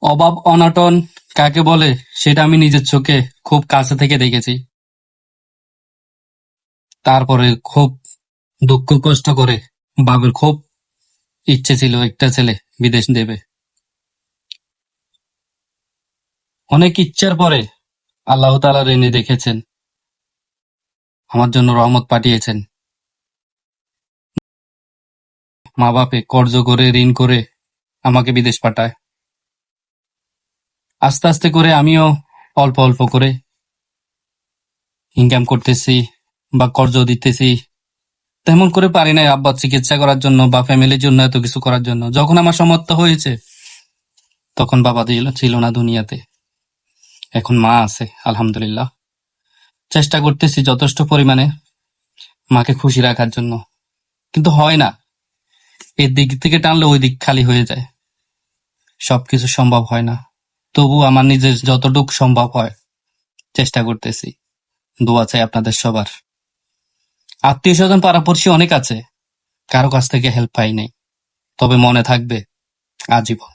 অভাব অনটন কাকে বলে সেটা আমি নিজের চোখে খুব কাছে থেকে দেখেছি। তারপরে খুব দুঃখ কষ্ট করে বাবার খুব ইচ্ছে ছিল একটা ছেলে বিদেশ দেবে। অনেক ইচ্ছার পরে আল্লাহ তাআলা এনে দেখেছেন, আমার জন্য রহমত পাঠিয়েছেন। মা বাপে কর্জ করে ঋণ করে আমাকে বিদেশ পাঠায়। আস্তে আস্তে করে আমিও অল্প অল্প করে ইনকাম করতেছি বা কর্জ দিতেছি। তেমন করে পারি নাই আব্বার চিকিৎসা করার জন্য বা ফ্যামিলির জন্য এত কিছু করার জন্য। যখন আমার সামর্থ্য হয়েছে তখন বাবা ছিল না দুনিয়াতে। এখন মা আছে আলহামদুলিল্লাহ। চেষ্টা করতেছি যথেষ্ট পরিমাণে মাকে খুশি রাখার জন্য, কিন্তু হয় না। এই দিক থেকে টানলে ওই দিক খালি হয়ে যায়, সবকিছু সম্ভব হয় না। তবু আমার নিজের যতটুকু সম্ভব হয় চেষ্টা করতেছি। দোয়া চাই আপনাদের সবার। আত্মীয় স্বজন পাড়াপড়শি অনেক আছে, কারো কাছ থেকে হেল্প পাই নাই, তবে মনে থাকবে আজীবন।